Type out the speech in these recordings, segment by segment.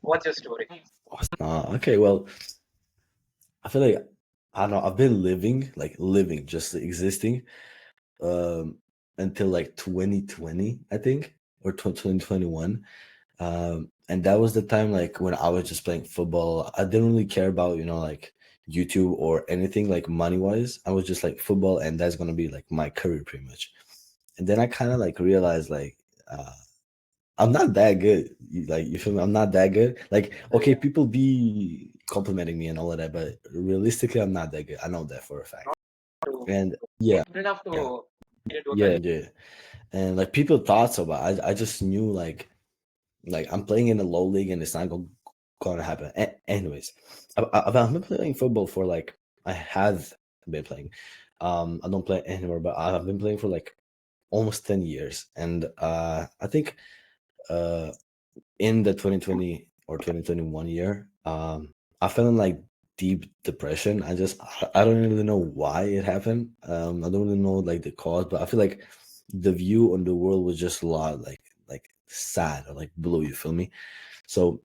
What's your story? Okay, well, I feel like I don't know. I've been living, just existing, um, until like 2020, I think, or 2021. And that was the time like when I was just playing football. I didn't really care about like YouTube or anything like money wise. I was just like football, and that's gonna be like my career pretty much. And then I kind of like realized like I'm not that good. Like you feel me? I'm not that good. Like okay, Yeah. people be complimenting me and all of that, but realistically, I'm not that good. I know that for a fact. To And yeah, good enough yeah, to get into a yeah, career. yeah. And like people thought so, but I just knew like I'm playing in a low league and it's not gonna happen. Anyways, I've been playing football for like I have been playing. I don't play anymore, but I've been playing for like almost 10 years, and I think uh in the 2020 or 2021 year, I fell in like deep depression. I don't really know why it happened. I don't really know like the cause, but I feel like the view on the world was just a lot like sad or like blue. You feel me? So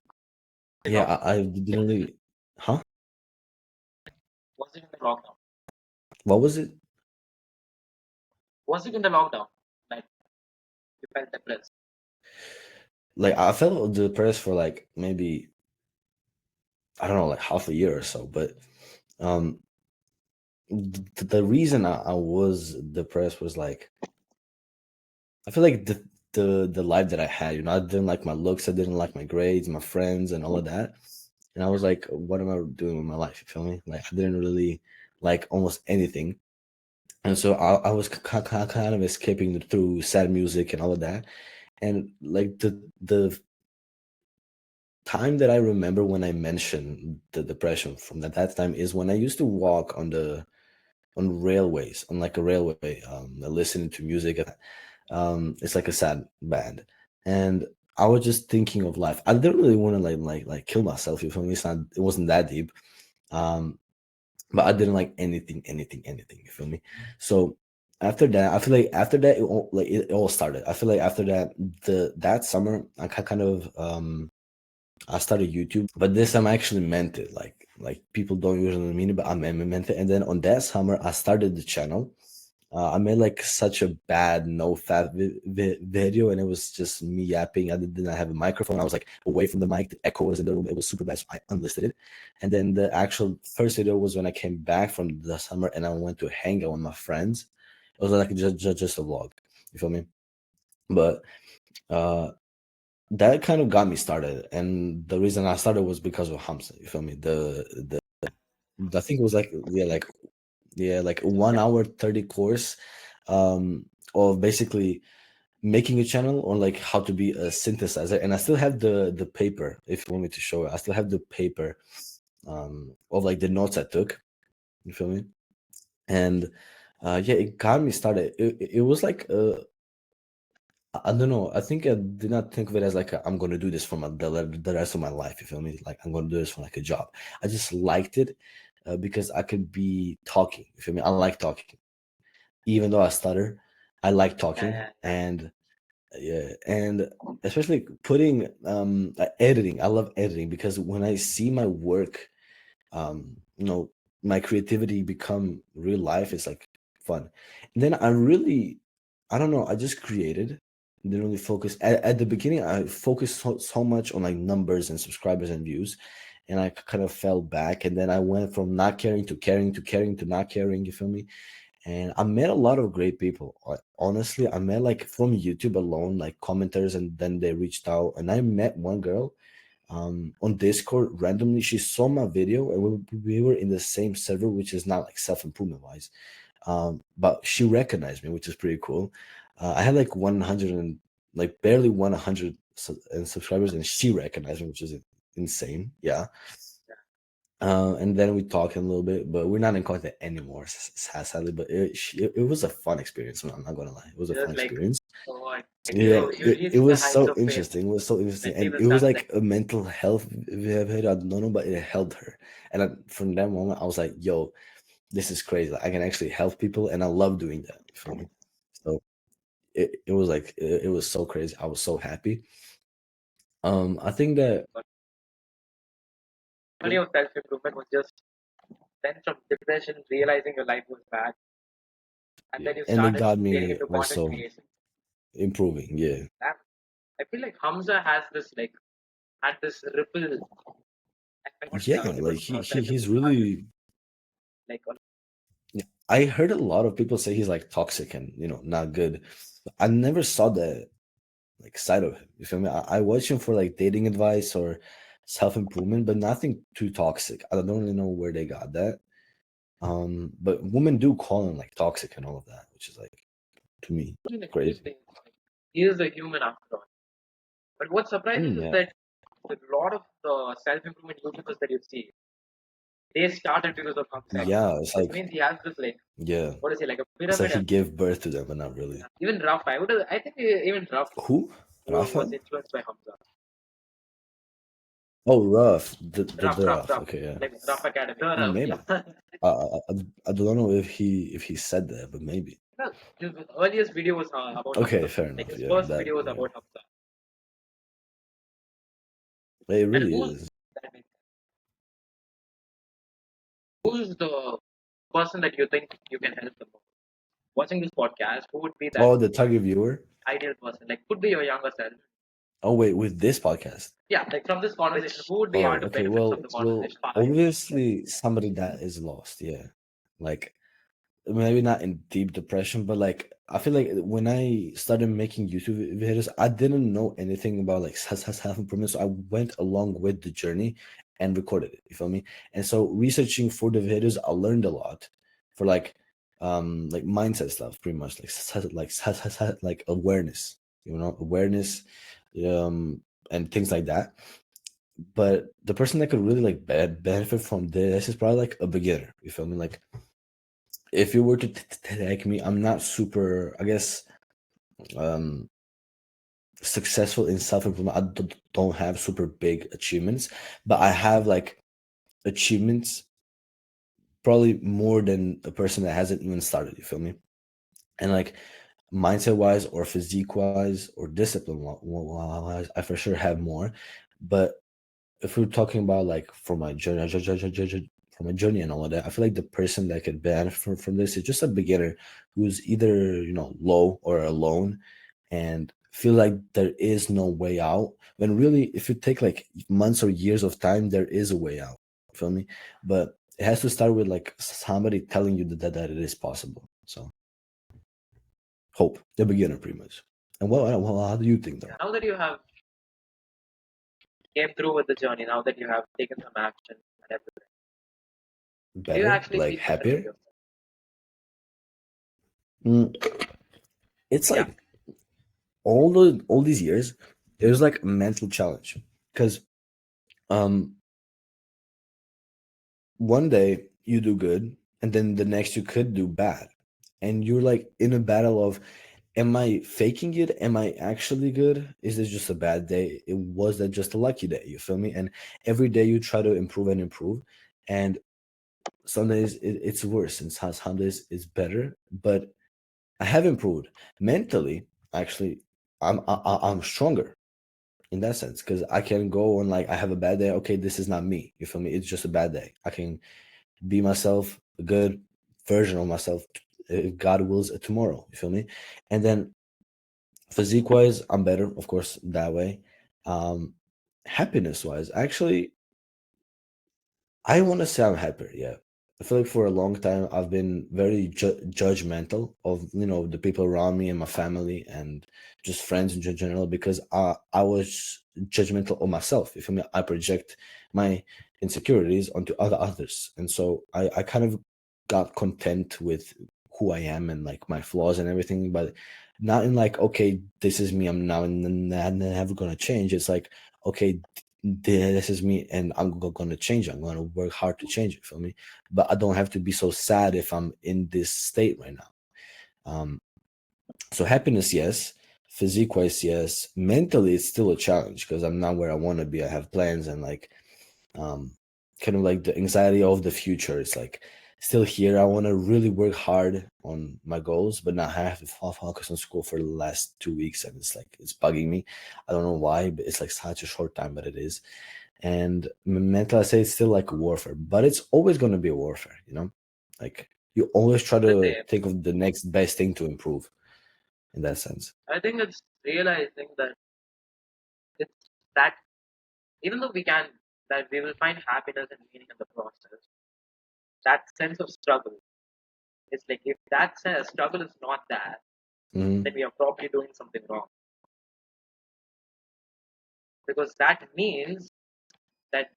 yeah, Lockdown. I didn't really. Huh? Was it in the lockdown? What was it? Was it in the lockdown? Like you felt depressed. Like I felt depressed for like maybe I don't know like half a year or so, but um the reason I was depressed was like I feel like the life that I had, I didn't like my looks, I didn't like my grades, my friends, and all of that. And I was like, what am I doing with my life? You feel me? Like I didn't really like almost anything, and so I was kind of escaping through sad music and all of that. And like the time that I remember when I mentioned the depression from that time is when I used to walk on railways, on like a railway, listening to music. It's like a sad band, and I was just thinking of life. I didn't really want to like kill myself. You feel me? It wasn't that deep. Um, but I didn't like anything. You feel me? So after that, I feel like after that, it all started. I feel like after that, that summer, I kind of I started YouTube, but this time I actually meant it. Like people don't usually mean it, but I meant it. And then on that summer, I started the channel. I made like such a bad no fat video, and it was just me yapping. I didn't have a microphone. I was like away from the mic. The echo was in the room. It was super bad. So I unlisted it. And then the actual first video was when I came back from the summer and I went to hang out with my friends. It was like just a vlog. You feel me? But uh that kind of got me started, and the reason I started was because of Hamza. You feel me? I think it was like like a 1 hour 30 course um of basically making a channel on like how to be a synthesizer, and I still have the paper if you want me to show it. I still have the paper of like the notes I took. You feel me? And yeah, it got me started. It was like I don't know. I think I did not think of it as like I'm going to do this for the rest of my life. You feel me? Like I'm going to do this for like a job. I just liked it because I could be talking. You feel me? I like talking, even though I stutter. I like Yeah, talking, yeah, yeah. and yeah, and especially putting editing. I love editing because when I see my work, um, you know, my creativity become real life. It's like fun. And then I don't know. I just created. Didn't really focus at the beginning. I focused so much on like numbers and subscribers and views, and I kind of fell back. And then I went from not caring to caring to caring to not caring. You feel me? And I met a lot of great people. Honestly, I met like from YouTube alone, like commenters, and then they reached out. And I met one girl on Discord randomly. She saw my video, and we were in the same server, which is not like self improvement wise. But she recognized me, which is pretty cool. I had like 100 and like barely 100 subscribers, and she recognized me, which is insane. Yeah. And then we talked a little bit, but we're not in contact anymore, sadly. But it was a fun experience. I'm not gonna lie, it was a It fun was like, experience. oh, like Yeah, you it reached the was heights so of fame, interesting. It was so interesting, like and famous it was dancing. like a mental health video. I don't know, but it helped her. And from that moment, I was like, "Yo, this is crazy! Like, I can actually help people, and I love doing that." You feel me? So it was like it was so crazy. I was so happy. I think that. journey of self improvement was just then from depression, realizing your life was bad, and Yeah. then you And it started got getting me into content also creation. improving. Yeah. That, I feel like Hamza has this like had this ripple effect Yeah, because like self he's improvement really. like on Yeah. I heard a lot of people say he's like toxic and not good. I never saw the like side of him. You feel me? I watch him for like dating advice or self improvement, but nothing too toxic. I don't really know where they got that. But women do call him like toxic and all of that, which is like to me like, crazy. he is a human after all. But what I surprises mean, is yeah, that a lot of the self improvement YouTubers that you see, they started because of Hamza. yeah, it's Which like means he has this like yeah, what is he like a it's like pyramid? he gave birth to them, but not really. Even Rough, I think even Rough Who? was Rafa? influenced by Hamza. Oh, Ruff, the Ruff. Rough, Okay, yeah. like Rough Academy. The Rough, Maybe. yeah. I don't know if he said that, but maybe. No, his earliest video was about Okay, Hamza. fair Like enough. his Yeah, first that video was yeah, about Hamza. it And really is. who's the person that you think you can help the most? Watching this podcast, who would be that Oh, the target viewer. ideal person? Like, could be your younger self. Oh wait, with this podcast. Yeah, like from this conversation, who would be Oh, able to okay. benefit from Well, the conversation? obviously somebody that is lost. Yeah, like maybe not in deep depression, but like I feel like when I started making YouTube videos, I didn't know anything about like self improvement, so I went along with the journey and recorded it. You feel me? And so researching for the videos, I learned a lot for like mindset stuff, pretty much like awareness, awareness, and things like that. But the person that could really like benefit from this is probably like a beginner. You feel me? Like if you were to take me, I'm not super, I guess, um, successful in self improvement. I don't have super big achievements, but I have like achievements probably more than a person that hasn't even started. You feel me? And like mindset wise, or physique wise, or discipline wise, I for sure have more. But if we're talking about like for my journey, for my journey and all of that, I feel like the person that could benefit from this is just a beginner who's either low or alone and feel like there is no way out. When really, if you take like months or years of time, there is a way out. Feel me? But it has to start with like somebody telling you that it is possible. So hope the beginner, pretty much. And well, how do you think though? Now that you have came through with the journey, now that you have taken some action and everything, do you Better, actually like feel better with happier? yourself? Mm, it's Yeah, like all these years, it was like a mental challenge because um one day you do good and then the next you could do bad, and you're like in a battle of, am I faking it? Am I actually good? Is this just a bad day? It was that just a lucky day? You feel me? And every day you try to improve and improve, and some days it's worse and some days it's better, but I have improved mentally. Actually, I'm stronger in that sense because I can go and like I have a bad day. Okay, this is not me. You feel me? It's just a bad day. I can be myself, a good version of myself, if God wills, tomorrow. You feel me? And then physique wise, I'm better, of course, that way. Happiness wise, actually, I want to say I'm happier. Yeah, I feel like for a long time I've been very judgmental of the people around me and my family and just friends in general because I was judgmental of myself. You feel me? I project my insecurities onto others, and so I kind of got content with who I am and like my flaws and everything, but not in like, okay, this is me. I'm now never gonna change. It's like, okay, this is me and I'm going to change it. I'm going to work hard to change it. Feel me? But I don't have to be so sad if I'm in this state right now. So happiness, yes. Physique wise, yes. Mentally, it's still a challenge because I'm not where I want to be. I have plans and like um kind of like the anxiety of the future. It's like still here. I want to really work hard on my goals, but not have to focus on school for the last 2 weeks, and it's like it's bugging me. I don't know why, but it's like such a short time, but it is. And mental, I say it's still like a warfare, but it's always going to be a warfare, you know? Like you always try to think of the next best thing to improve in that sense. I think it's realizing that it's that even though that we will find happiness and meaning in the process, that sense of struggle, it's like if that struggle is not there, Mhm. then we are probably doing something wrong. Because that means that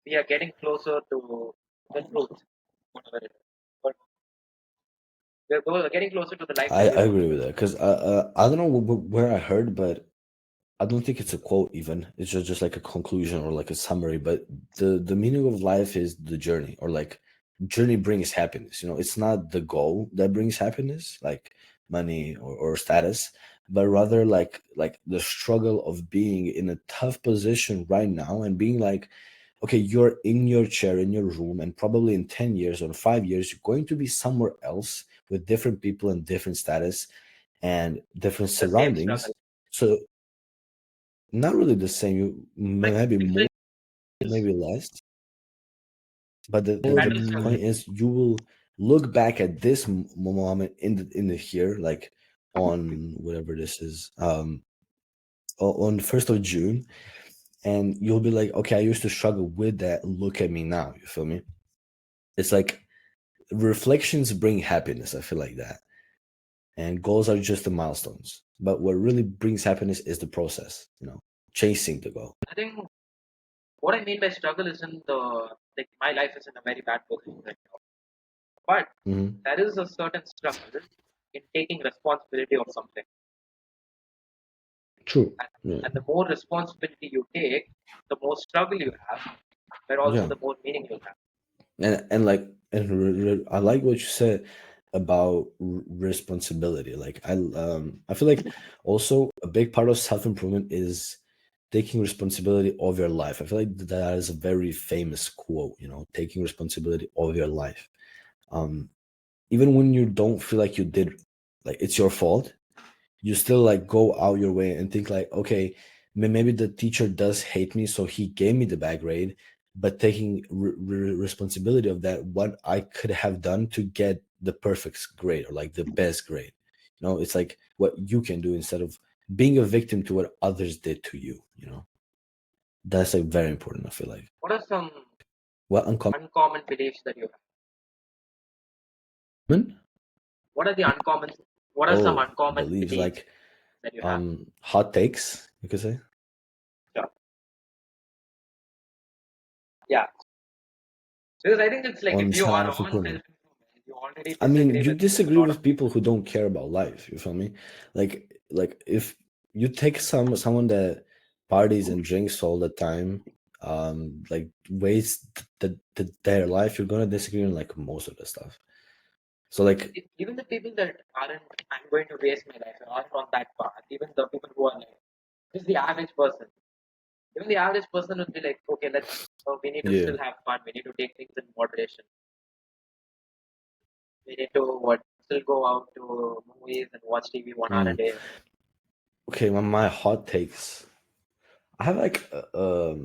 we are getting closer to the truth, whatever it is. But we're getting closer to the life I that we want agree to with live. that because I don't know where I heard, but I don't think it's a quote even. It's just like a conclusion or like a summary. But the meaning of life is the journey, or like journey brings happiness. You know, it's not the goal that brings happiness, like money or status, but rather like the struggle of being in a tough position right now and being like, okay, you're in your chair in your room, and probably in 10 years or 5 years, you're going to be somewhere else with different people and different status and different The same struggle. surroundings. So not really the same. You Like maybe it's more, like maybe less. But that the is point is, you will look back at this moment in the here, like on whatever this is, on 1st of June, and you'll be like, okay, I used to struggle with that. Look at me now. You feel me? It's like reflections bring happiness. I feel like that, and goals are just the milestones. But what really brings happiness is the process. You know, chasing the goal. I think what I mean by struggle isn't the like my life is in a very bad position right now. But Hmm. there is a certain struggle in taking responsibility of something. True. And, Yeah. and the more responsibility you take, the more struggle you have, but also Yeah. the more meaning you'll have. And like I like what you said about responsibility. Like I feel like also a big part of self-improvement is taking responsibility of your life. I feel like that is a very famous quote, you know, taking responsibility of your life. um Even when you don't feel like you did, like it's your fault, you still like go out your way and think like, okay, maybe the teacher does hate me, so he gave me the bad grade, but taking responsibility of that, what I could have done to get the perfect grade or like the best grade. You know, it's like what you can do instead of being a victim to what others did to you. You know, that's like very important. I feel like What are some what uncommon uncommon beliefs that you have? What are the uncommon? What are some oh uncommon beliefs beliefs like that you have? hot takes, you could say. Sure. Yeah, because I think it's like On if you are self on improvement. self-improvement, you already I mean, disagree you with a disagree lot of with people who don't care about life. You feel me? Like if you take someone that parties and drinks all the time, like wastes their life, you're gonna disagree on like most of the stuff. So like, even the people that aren't. I'm going to waste my life aren't on that path. Even the people who are like, just the average person. Even the average person would be like, okay, let's. We need to yeah, still have fun. We need to take things in moderation. We need to what still go out to movies and watch TV 1 hour a mm, day. okay. My hot takes. I have like a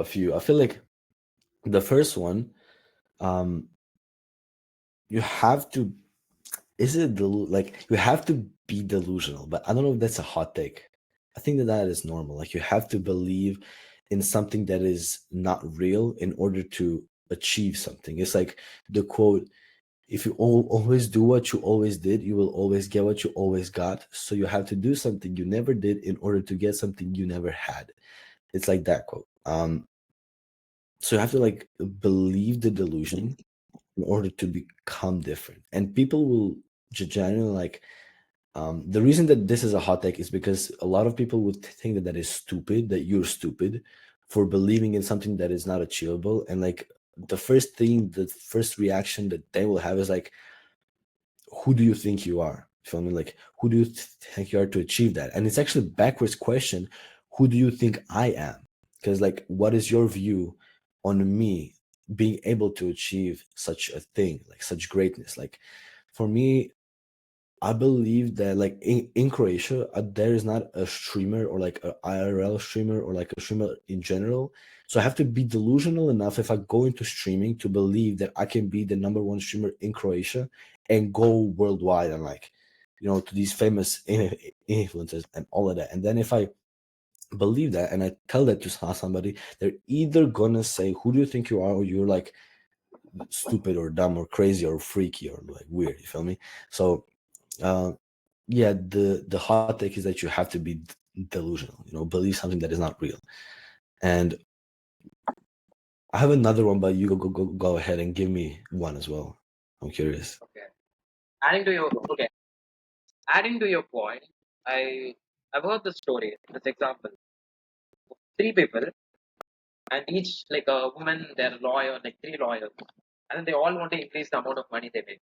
few. I feel like the first one, um, you have to is it like you have to be delusional, but I don't know if that's a hot take. I think that is normal. Like you have to believe in something that is not real in order to achieve something. It's like the quote, if you always do what you always did, you will always get what you always got. So you have to do something you never did in order to get something you never had. It's like that quote. So you have to like believe the delusion in order to become different. And people will genuinely like the reason that this is a hot take is because a lot of people would think that that is stupid, that you're stupid for believing in something that is not achievable. And like the first reaction that they will have is like, who do you think you are? You feel me? Like, who do you think you are to achieve that? And it's actually a backwards question. Who do you think I am? Because like, what is your view on me being able to achieve such a thing, like such greatness? Like, for me, I believe that like in Croatia, there is not a streamer or like a IRL streamer or like a streamer in general. So I have to be delusional enough if I go into streaming to believe that I can be the number one streamer in Croatia and go worldwide and like, to these famous influencers and all of that. And then if I believe that and I tell that to somebody, they're either gonna say, "Who do you think you are?" or "You're like stupid or dumb or crazy or freaky or like weird." You feel me? So uh, yeah, the hot take is that you have to be delusional, believe something that is not real. And I have another one, but you go ahead and give me one as well. I'm curious. Okay. Adding to your okay. Adding to your point, I've heard the story. This example: three people, and each like a woman, they're lawyer, like three lawyers, and then they all want to increase the amount of money they make,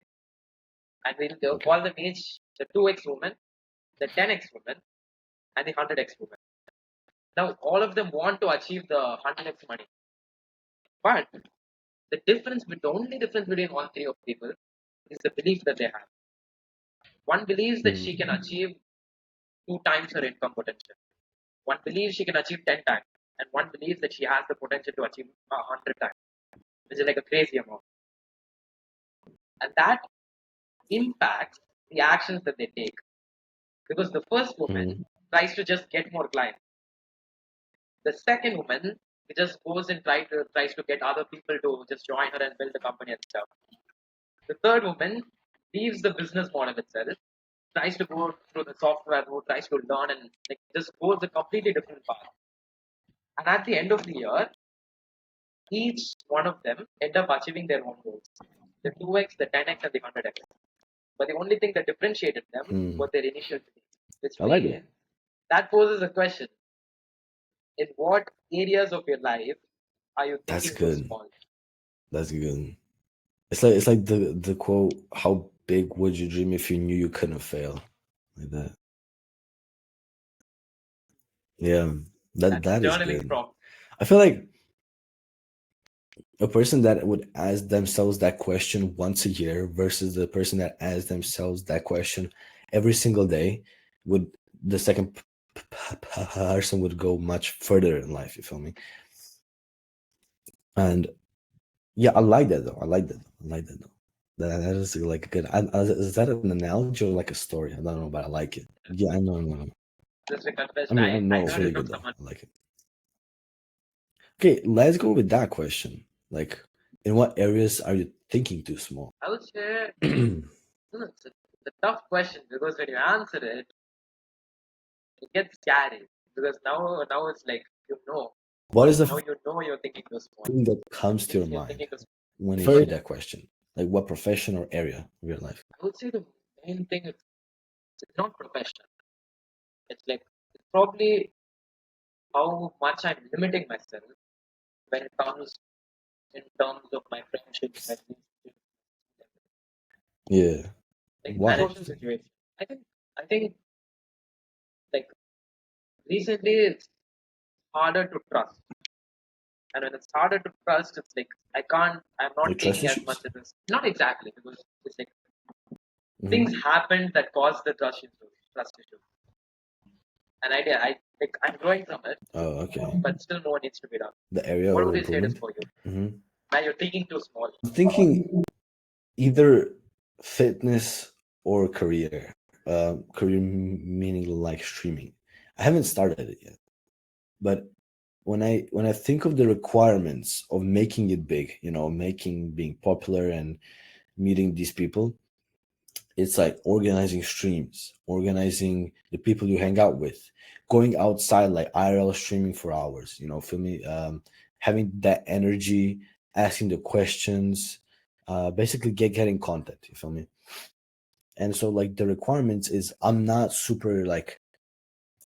and we'll Okay. call them each the 2x woman, the 10x woman, and the 100x woman. Now all of them want to achieve the 100x money, but the only difference between all three of people is the belief that they have. One believes that she can Mm, achieve two times her income potential. One believes she can achieve 10 times, and one believes that she has the potential to achieve 100 times, which is like a crazy amount. And that impacts the actions that they take. Because the first woman mm, tries to just get more clients. The second woman just goes and tries to get other people to just join her and build the company and stuff. The third woman leaves the business model itself, tries to go through the software route, tries to learn and like just goes a completely different path. And at the end of the year, each one of them end up achieving their own goals. The 2x, the 10x, and the 100x. But the only thing that differentiated them mm. was their initial beliefs. Which I like that. means that poses a question. In what areas of your life are you That's thinking too good. small? That's good. It's like the quote, "How big would you dream if you knew you couldn't fail?" Like that. Yeah, that That's that is journaling good. from. I feel like a person that would ask themselves that question once a year versus the person that asks themselves that question every single day would the second person would go much further in life. You feel me? And yeah, I like that though. I like that. I like that though. That is like good. Is that an analogy or like a story? I don't know, but I like it. Yeah, I know. I know. Just a I confession. mean, I I know it's heard it really from good though. someone. I like it. Okay, let's go with that question. Like, in what areas are you thinking too small? I would say it's a tough question because when you answer it, it gets scary. Because now it's like What is the now you know you're thinking too small. thing that It comes to your means you're mind thinking too small. when you hear First, that question? Like, what profession or area of your life? I would say the main thing is it's not professional. It's like it's probably how much I'm limiting myself when it comes in terms of my friendships, my relationships, Yeah. like my Why? social situation. I think like recently it's harder to trust. And when it's harder to trust, it's like I'm not Like trust taking as much issues? as this. Not exactly, because it's like things Hmm. happen that cause the trust issues. And I'm growing from it, Oh, okay. but still more needs to be done. The area What of would you say it is improvement. for you? Hmm. Now you're thinking too small. I'm thinking either fitness or career. Career meaning like streaming. I haven't started it yet, but when I think of the requirements of making it big, making being popular and meeting these people, it's like organizing streams, organizing the people you hang out with, going outside like IRL streaming for hours, feel me? Having that energy, asking the questions, basically getting content, you feel me? And so like the requirements is I'm not super like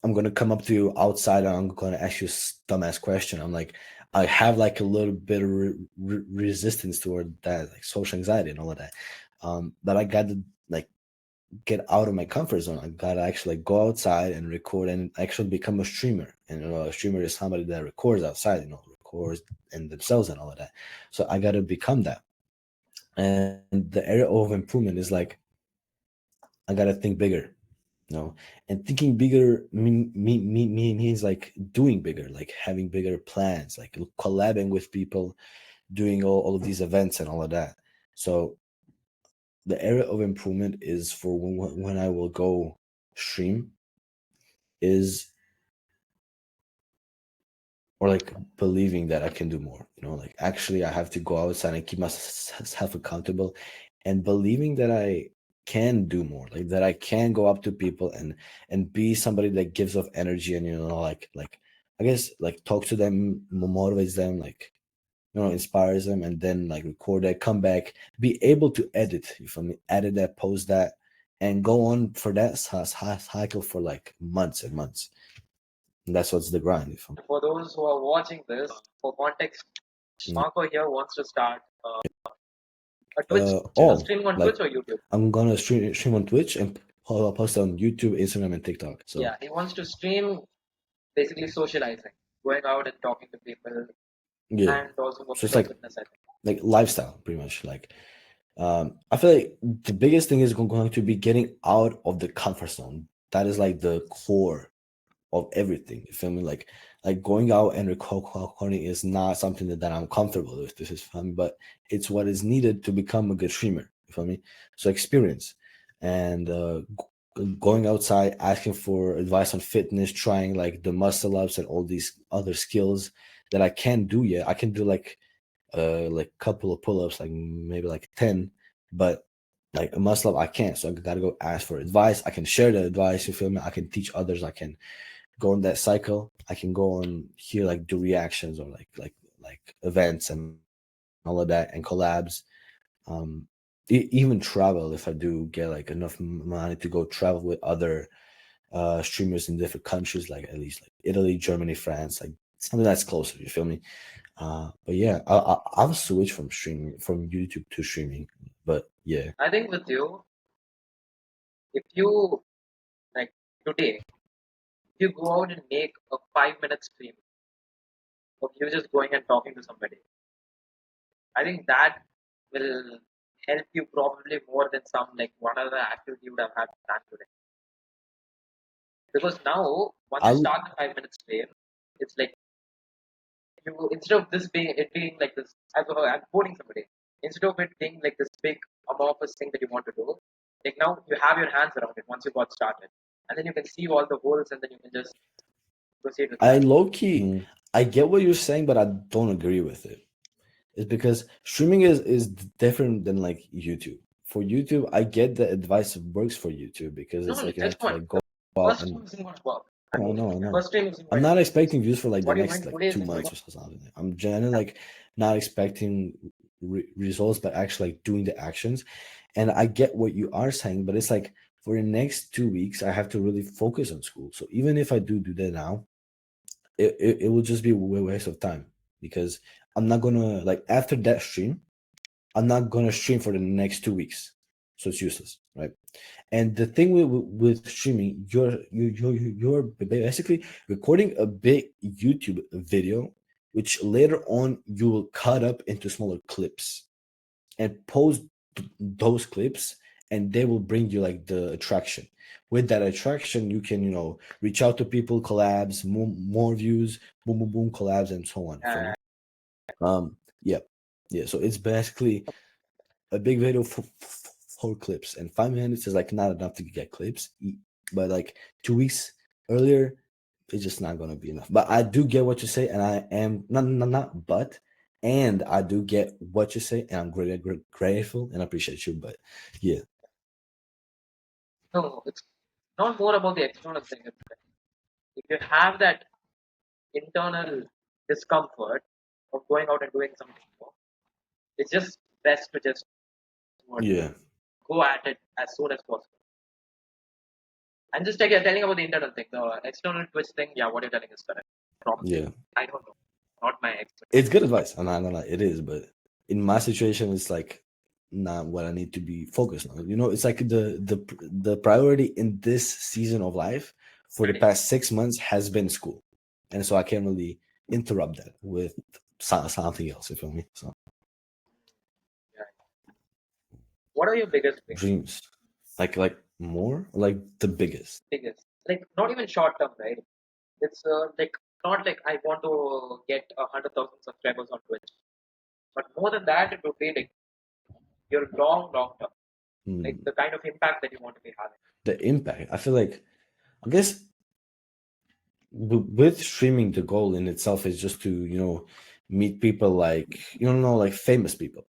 I'm gonna come up to you outside and I'm gonna ask you a dumbass question. I'm like I have like a little bit of resistance toward that, like social anxiety and all of that. But I got to like get out of my comfort zone. I gotta actually like go outside and record and actually become a streamer. And a streamer is somebody that records outside, records and themselves and all of that. So I gotta become that. And the area of improvement is like I gotta think bigger, and thinking bigger means like doing bigger, like having bigger plans, like collabing with people, doing all of these events and all of that. So the area of improvement is for when I will go stream is, or like believing that I can do more, like actually I have to go outside and keep myself accountable, and believing that I can do more, like that I can go up to people and be somebody that gives off energy, and like I guess like talk to them, motivates them, like inspires them, and then like record that, come back, be able to edit, you feel me, edit that, post that, and go on for that cycle for like months and months. And that's what's the grind, you feel me? For those who are watching this, for context, Marco here wants to start a Twitch channel, All streaming on Twitch like or YouTube. I'm gonna stream on Twitch and post on YouTube, Instagram, and TikTok. So Yeah, he wants to stream basically socializing, going out and talking to people, yeah, and also so working it's on like fitness, I think. lifestyle, pretty much. Like I feel like the biggest thing is going to be getting out of the comfort zone. That is like the core of everything. You feel me? Like going out and recording is not something that I'm comfortable with. This is fun, but it's what is needed to become a good streamer. You feel me? So experience and going outside, asking for advice on fitness, trying like the muscle ups and all these other skills that I can't do yet. I can do like couple of pull-ups, like maybe like 10, but like a muscle up I can't. So I gotta go ask for advice. I can share the advice, you feel me? I can teach others. I can go on that cycle. I can go on here, like do reactions or like events and all of that, and collabs. Um, even travel, if I do get like enough money to go travel with other streamers in different countries, like at least like Italy, Germany, France, like something that's closer. You feel me? But yeah, I'll switch from streaming from YouTube to streaming. But yeah, I think with you, if you like today, if you go out and make a 5 minute stream of you just going and talking to somebody, I think that will help you probably more than some like one other activity you would have had planned today. Because now, once you I'll start the 5 minute stream, it's like you instead of this being it being like this, I'm quoting somebody. Instead of it being like this big amorphous thing that you want to do, like now you have your hands around it once you got started, and then you can see all the holes, and then you can just proceed with I that. low key I get what you're saying, but I don't agree with it. It's because streaming is different than like YouTube. For YouTube, I get the advice works for YouTube because No, it's no, like you have just to one. like go The out first and stream isn't going to work. I I mean, know, I the know. first stream isn't I'm going to not work. expecting views for like the What you're next going like today 2 months or something. I'm genuinely like not expecting results, but actually like doing the actions. And I get what you are saying, but it's like for the next 2 weeks, I have to really focus on school. So even if I do that now, it will just be a waste of time because I'm not gonna like after that stream, I'm not gonna stream for the next 2 weeks. So it's useless, right? And the thing with streaming, you're basically recording a big YouTube video, which later on you will cut up into smaller clips and post those clips, and they will bring you like the attraction. With that attraction, you can reach out to people, collabs, more views, boom boom boom, collabs, and so on. For me, yeah, yeah. So it's basically a big video for clips, and 5 minutes is like not enough to get clips, but like 2 weeks earlier it's just not going to be enough. But I do get what you say, and I am not but and I do get what you say, and I'm grateful and appreciate you. But yeah, No, it's not more about the external thing. It's like if you have that internal discomfort of going out and doing something more, it's just best to just yeah, go at it as soon as possible. I'm just telling about the internal thing. The external twist thing, yeah, what you're telling is correct. Probably. yeah. I don't know. Not my expert. It's good advice. I'm not gonna lie, it is, but in my situation, it's like not what I need to be focused on. It's like the priority in this season of life for the past 6 months has been school, and so I can't really interrupt that with something else. You feel me? So Yeah. What are your biggest dreams? dreams, like more, like the biggest. Biggest, like not even short term, right? It's like not like I want to get 100,000 subscribers on Twitch, but more than that, it would be like your long term, like Hmm. the kind of impact that you want to be having. The impact. I feel like, I guess, with streaming, the goal in itself is just to, meet people, like, like famous people,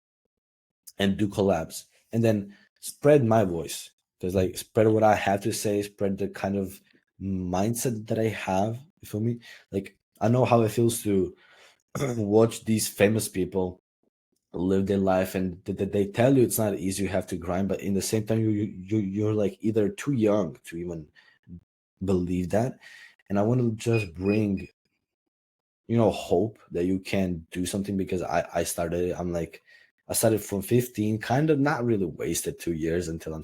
and do collabs, and then spread my voice, because, like, spread what I have to say, spread the kind of mindset that I have. You feel me? Like, I know how it feels to watch these famous people live their life, and they tell you it's not easy, you have to grind, but in the same time, you're like either too young to even believe that. And I want to just bring, hope that you can do something, because I started it. I'm like, I started from 15, kind of not really wasted 2 years until I'm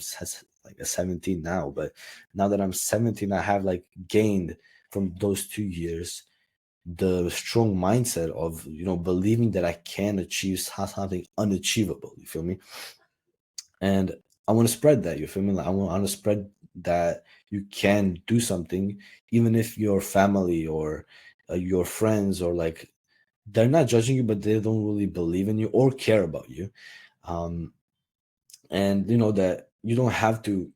like a 17 now. But now that I'm 17, I have like gained from those 2 years the strong mindset of, believing that I can achieve something unachievable. You feel me? And I want to spread that. You feel me? Like, I want to spread that you can do something, even if your family or your friends, or like, they're not judging you, but they don't really believe in you or care about you. Um, and that you don't have to,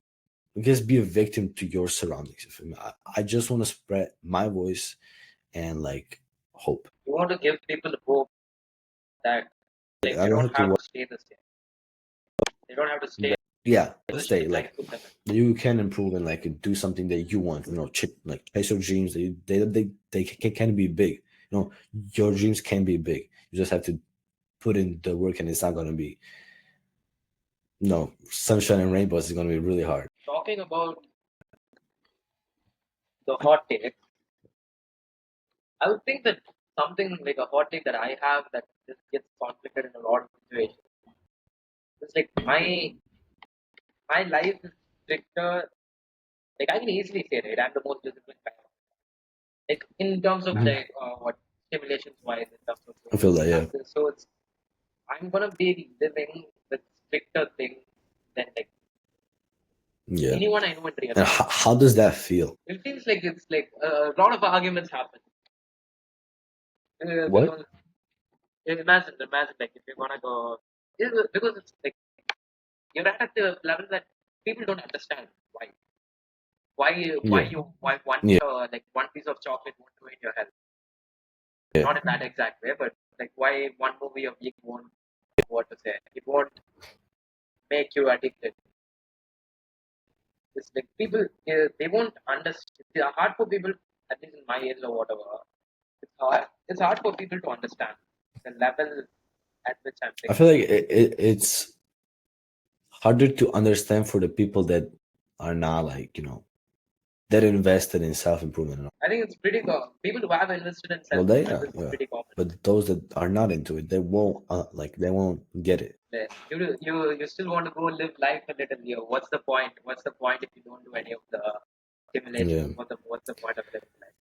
I guess, be a victim to your surroundings. You feel me? I just want to spread my voice and like hope. You want to give people hope that like I they don't don't have to have to stay the same. They don't have to stay yeah, in a stay, straight line like, to limit. you can improve and like do something that you want, chase your dreams. They can be big. Your dreams can be big. You just have to put in the work, and it's not going to be, no, sunshine and rainbows. Is going to be really hard. Talking about the hot take, I would think that something like a hot take that I have that just gets conflicted in a lot of situations. It's like my life is stricter. Like I can easily say, right? I'm the most disciplined guy. Like in terms of Mhm. like what stimulations wise, in terms of I feel that, yeah. classes. So it's I'm gonna be living with stricter things than like Yeah. anyone I know in real And life. how does that feel? It feels like it's like a lot of arguments happen. What? Because imagine like if you're gonna go, because it's like you're at the level that people don't understand why Yeah. you why one Yeah. like one piece of chocolate won't ruin your health. Yeah. Not in that exact way, but like why one movie of week won't, what to say, it won't make you addicted. It's like people they won't understand. It's hard for people, at least in my age or whatever. It's hard for people to understand the level at which I'm I thinking. feel like it's harder to understand for the people that are not, like, that invested in self improvement. I think it's pretty common. People who have invested in Well, self they improvement are, is yeah. pretty common. But those that are not into it, they won't, they won't get it. You still want to go live life a little here. What's the point? What's the point if you don't do any of the stimulation? Yeah. What's the point of living life?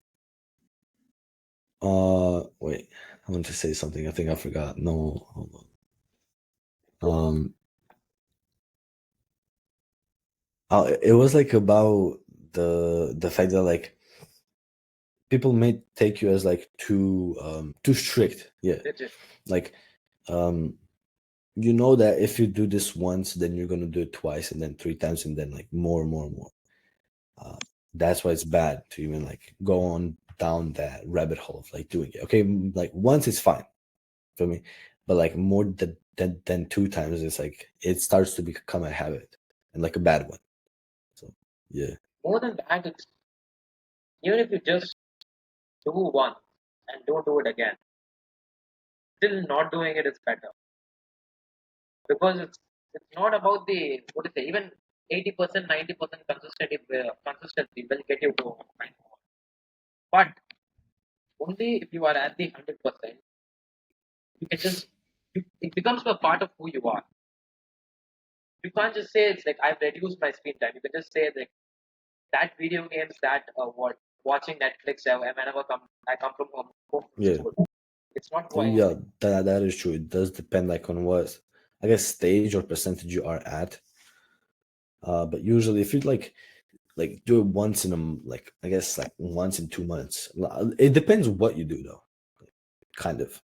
Wait. I want to say something. I think I forgot. No, hold on. It was like about the fact that, like, people may take you as like too strict. Yeah. Legit. Like, um that if you do this once, then you're gonna do it twice, and then three times, and then like more and more and more. Uh, that's why it's bad to even like go on down that rabbit hole of like doing it. Okay, like once it's fine for me, but like more than two times, it's like it starts to become a habit, and like a bad one. So yeah, More than that, it's even if you just do once and don't do it again, still not doing it is better because it's not about the what to say, even 80%, 90% consistency will get you to find more. But only if you are at the 100%, you can just it becomes a part of who you are. You can't just say it's like I've reduced my screen time. You can just say like that video games, that what watching Netflix. Whenever I come from home from yeah, school, it's not who I am. yeah. That is true. It does depend, like, on what, I guess, stage or percentage you are at. But usually, if you do it once in I guess like once in 2 months. It depends what you do though. Kind of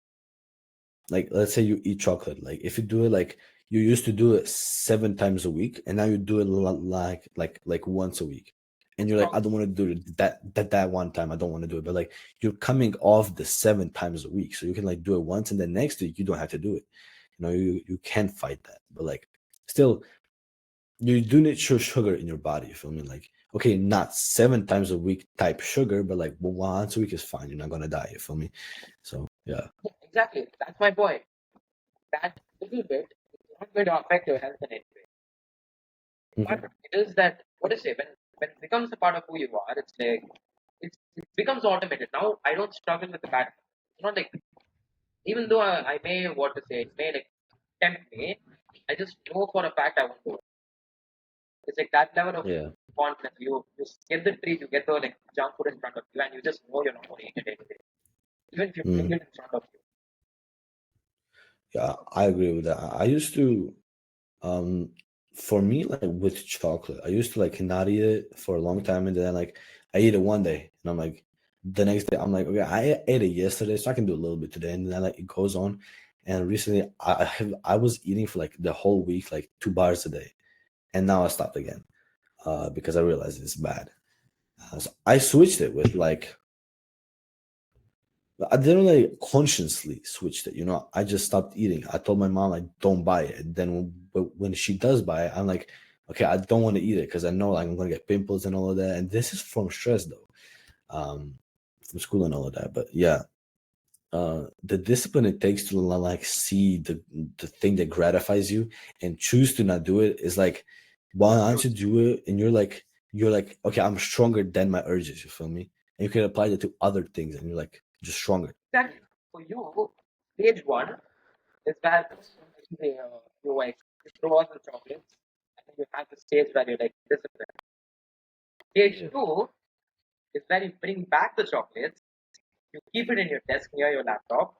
like, let's say you eat chocolate. Like if you do it like you used to do it 7 times a week, and now you do it like once a week, and you're like, I don't want to do it that one time. I don't want to do it, but like you're coming off the 7 times a week, so you can like do it once, and then next week you don't have to do it. You can't fight that, but like still you do need sugar in your body. You feel me? Like, okay, not 7 times a week type sugar, but like once a week is fine. You're not gonna die. You feel me? So yeah. Exactly. That's my point. That little bit is not going to affect your health in any way. Mhm. But it is that, what to say, when it becomes a part of who you are, it's like it becomes automated. Now I don't struggle with the bad. It's not like, even though I may, what to say, it may like tempt me, I just know for a fact I won't do it. It's like that level of Yeah. confidence. You get the treat, you get the like junk food in front of you, and you just know you're not going to eat it anyway. Even if you bring Mhm. it in front of you. Yeah, I agree with that. I used to, um, for me, like with chocolate, I used to like not eat it for a long time, and then like I eat it one day, and I'm like, the next day, I'm like, okay, I ate it yesterday, so I can do a little bit today, and then like it goes on. And recently, I was eating for like the whole week, like 2 bars a day, and now I stopped again, because I realized it's bad. So I switched it with like I didn't like consciously switched it. I just stopped eating. I told my mom I don't buy it. Then, but when she does buy it, I'm like, okay, I don't want to eat it because I know like, I'm gonna get pimples and all of that. And this is from stress though, um, from school and all of that. But yeah, the discipline it takes to like see the thing that gratifies you and choose to not do it is like, once you do it and you're like, okay, I'm stronger than my urges. You feel me? And you can apply that to other things, and you're like just stronger. Exactly. For you, stage one is where you like you throw out the chocolates, and then you have the stage where you like discipline. Stage Yeah. two is where you bring back the chocolates, you keep it in your desk near your laptop,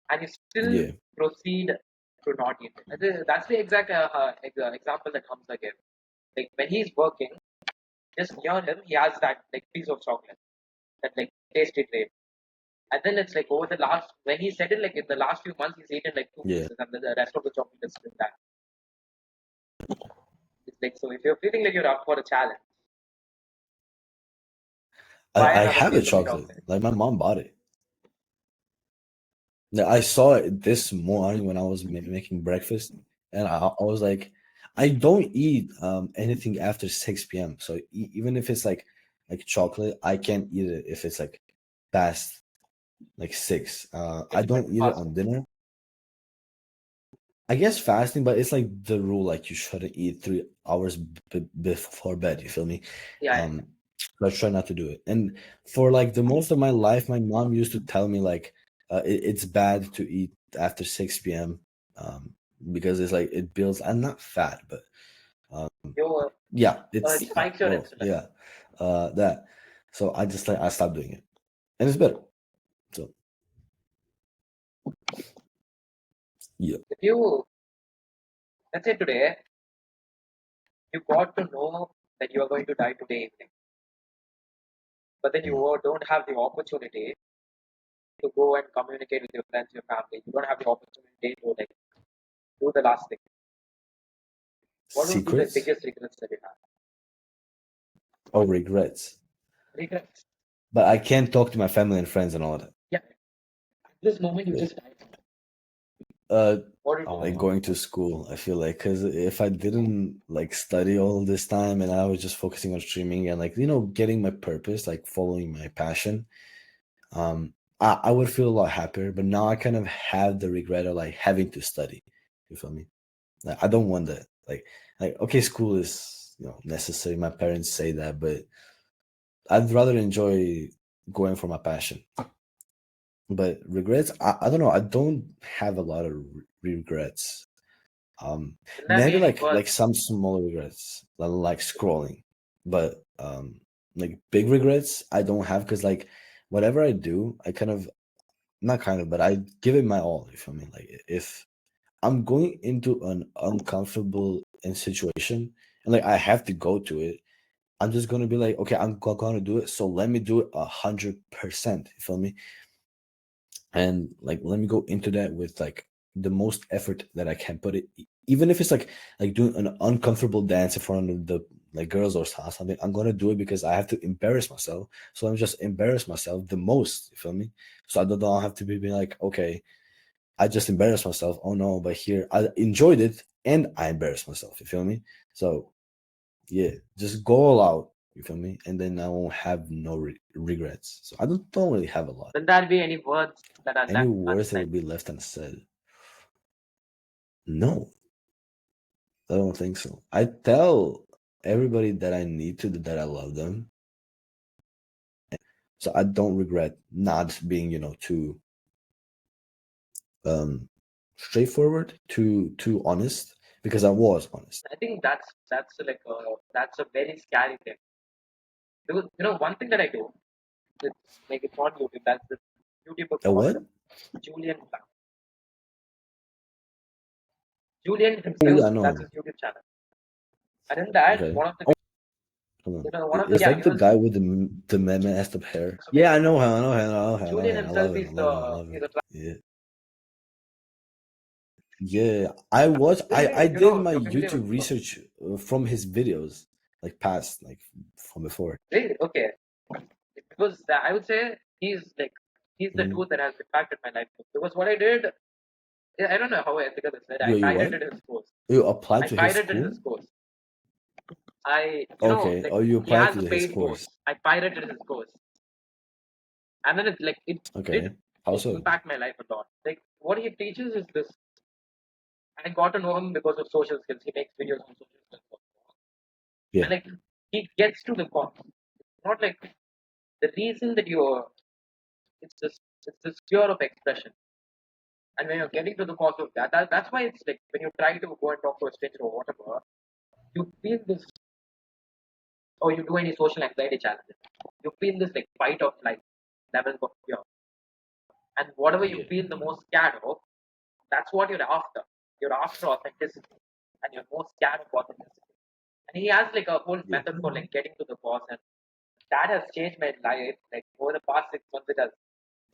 and you still Yeah. proceed to not eat it. That's the exact example that comes again. Like when he's working, just near him, he has that like piece of chocolate, that like tasty trait. And then it's like over the last, when he said it, like in the last few months, he's eaten like two Yeah. pieces, and then the rest of the chocolate is still that. It's like, so if you're feeling like you're up for a challenge, buy I another have a piece of chocolate. chocolate. Like my mom bought it. Yeah, I saw it this morning when I was making breakfast, and I was like, I don't eat anything after 6 p.m. So even if it's like chocolate, I can't eat it if it's like past like 6. I It's like don't eat it fasting. on dinner. I guess fasting, but it's like the rule, like you shouldn't eat 3 hours before bed. You feel me? Yeah, yeah. Um, so I try not to do it. And for like the most of my life, my mom used to tell me like it's bad to eat after 6 p.m. Um, because it's like it builds. I'm not fat, but um, You yeah, it it's spikes your well, insulin. yeah, that. So I just like I stopped doing it, and it's better. So yeah, If you, let's say today, you got to know that you are going to die today evening, but then you mm. don't have the opportunity to go and communicate with your friends, your family. You don't have the opportunity to like do the last thing. What would be the Secrets biggest regrets that you have? or regrets. Regrets. But I can't talk to my family and friends and all that. Yeah. At this moment, you Yeah. just died. Uh, What would I you like do? going to school. I feel like because if I didn't like study all this time and I was just focusing on streaming and like getting my purpose, like following my passion, I would feel a lot happier. But now I kind of have the regret of like having to study. You feel me? Like I don't want that. Like okay, school is necessary. My parents say that, but I'd rather enjoy going for my passion. But regrets, I don't know. I don't have a lot of regrets. Will there be Maybe any like words? some small regrets, like scrolling, but like big regrets I don't have because like whatever I do, I kind of not kind of, but I give it my all. You feel me? Like if I'm going into an uncomfortable situation and like I have to go to it, I'm just gonna be like, okay, I'm gonna do it. So let me do it 100%. You feel me? And like let me go into that with like the most effort that I can put it, even if it's like doing an uncomfortable dance in front of the like girls or something. I'm gonna do it because I have to embarrass myself. So I'm just embarrass myself the most. You feel me? So I don't have to be like, okay, I just embarrassed myself. Oh no, but here I enjoyed it and I embarrassed myself. You feel me? So yeah, just go all out. You feel me? And then I won't have no regrets. So I don't really have a lot. Will there be any words that are Any left words that will unsaid? be left unsaid? No, I don't think so. I tell everybody that I need to that I love them. So I don't regret not being, too um straightforward, too honest, because I was honest. I think that's a very scary thing. Because one thing that I do, it's like it's not YouTube. That's the YouTuber A called what? Julian Blanc. Julian Oh himself, yeah, I know that's him. his YouTube channel. And in that, Okay. one of the Oh, hold on. one of the Is that he the was guy with the messed up hair? so Yeah, I basically know him. I know him. I know him. I know Julian him. I love himself him. I is love him. I love he's him. a Yeah. Yeah, I watched. I basically did my you're familiar with YouTube research from his videos, like past, like from before. really okay because I would say he's the Mhm. dude that has impacted my life because what I did I don't know how ethical this is. I You what? pirated his course. You applied I to his pirated his school? course. I Okay. like Oh, you he applied has to a his paid course. course. I pirated his course, and then it did Okay. How like so? impact my life a lot. Like what he teaches is this. I got to know him because of social skills. He makes videos on social skills, Yeah. and like he gets to the cause. It's not like the reason that you're. It's this fear of expression, and when you're getting to the cause of that's why it's like when you try to go and talk to a stranger or whatever, you feel this, or you do any social anxiety challenges, you feel this like fight of like levels of fear, and whatever you Yeah. feel the most scared of, that's what you're after. You're after authenticity, and you're most scared of authenticity. And he has like a whole Yeah. method for like getting to the cause, and that has changed my life. Like over the past 6 months,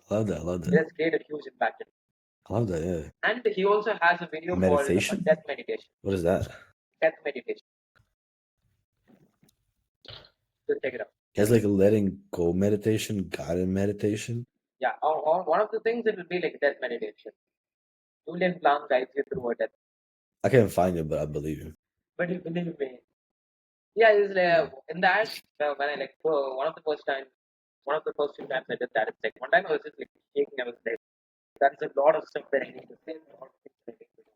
I love that. I love it that. has created a huge impact. I love that. Yeah. And he also has a video called Meditation. Death Meditation. What is that? Death Meditation. So check it out. He has like a letting go meditation, guided meditation. Yeah, one of the things it will be like death meditation. Julian Blanc guides you through a death. I can't find it, but I believe him. But you believe me, yeah, it's Yeah. in that when I like one of the first few times I did that, it's like one time I was just like shaking. I was like, "That's a lot of stuff that I need to say, a lot of things that I need to do."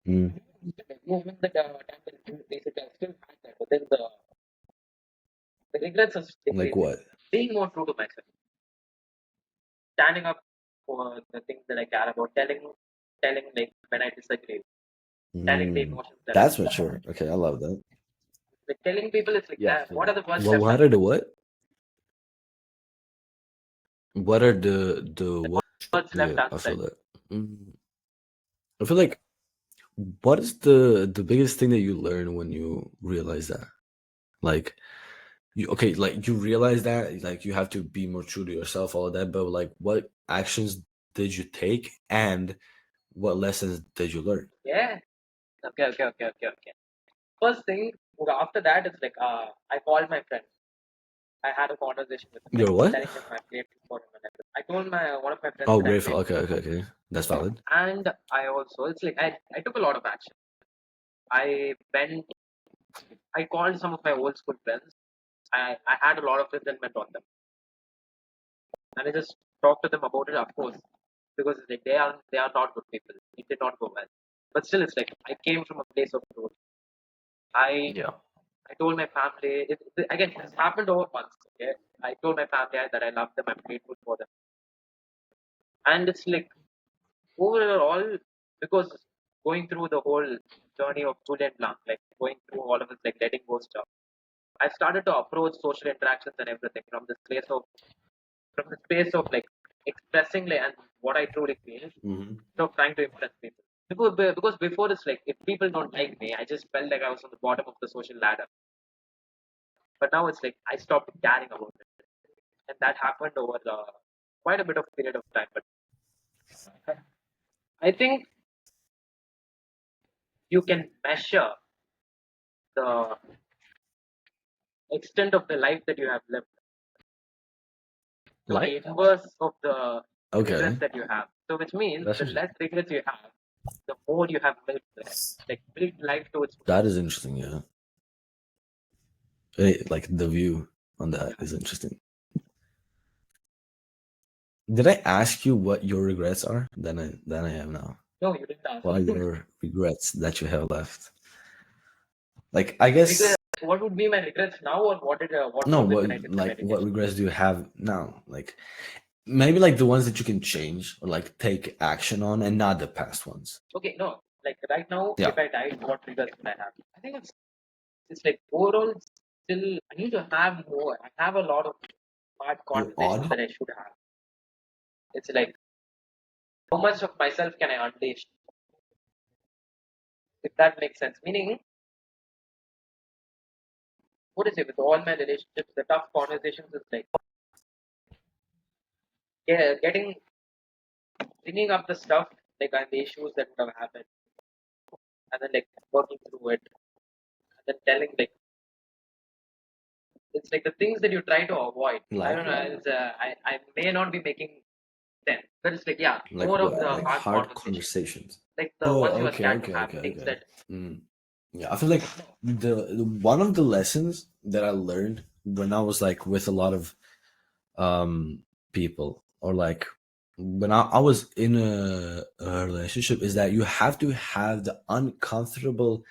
Mm. Like, even the time that basically I still had that, but then the regrets are Like decreasing. what? Being more true to myself, standing up for the things that I care about, telling like when I disagree, telling the Mm. emotions that I That's feel. mature. Okay, I love that. Like telling people it's like Yeah, I feel what are that. the first Well, steps what I'm are the taking? what? What are the what? Words left Yeah, I feel unsaid. that. Mm. I feel like what is the biggest thing that you learn when you realize that? Like you okay, like you realize that like you have to be more true to yourself, all of that, but like what actions did you take and what lessons did you learn? Yeah. Okay. First thing after that it's like I called my friend. I had a conversation with him, like Your what? telling him I'm grateful for him and everything. I told my one of my friends Oh, that I'm grateful. grateful Okay, for okay, him. okay. That's valid. And I also it's like I took a lot of action. I went I called some of my old school friends. I had a lot of resentment on them. And I just talked to them about it, of course, because like, they are not good people. It did not go well. But still, it's like I came from a place of growth. I Yeah. I told my family. Again, this happened over months. Okay, I told my family that I love them. I'm grateful for them. And it's like overall because going through the whole journey of Julian Blanc, like going through all of it, like letting go stuff. I started to approach social interactions and everything from the space of like expressing like and what I truly feel, Hmm. instead of trying to impress people. Because before it's like if people don't like me, I just felt like I was on the bottom of the social ladder. But now it's like I stopped caring about it, and that happened over quite a bit of period of time. But I think you can measure the extent of the life that you have lived to the Like, inverse of the regrets okay, that you have. So which means that's the less regrets you have, the more you have milked life. Like milked life to its that is interesting. Yeah, like the view on that is interesting. Did I ask you what your regrets are? Then I am now. no, you didn't ask. What are your regrets that you have left? Like, I guess Regret, what would be my regrets now, or what no. was it What when I did my like what meditation? regrets do you have now? Like maybe like the ones that you can change or like take action on, and not the past ones. Okay, no, like right now, Yeah, if I died, what regrets would I have? I think it's like overall still I need to have more. I have a lot of hard you're conversations odd. that I should have. It's like how much of myself can I unleash? If that makes sense. Meaning, what is it with all my relationships, the tough conversations is like getting bringing up the stuff like and the issues that would have happened, and then like working through it, and then telling like it's like the things that you try to avoid. I Like don't know. what? I may not be making sense, but it's like yeah, Like more of what? the Like hard hard conversations, conversations. like the ones you Oh, are okay, scared to okay, have, okay, things okay. that Mm. Yeah, I feel like the one of the lessons that I learned when I was like with a lot of um people, or like when I was in a relationship, is that you have to have the uncomfortable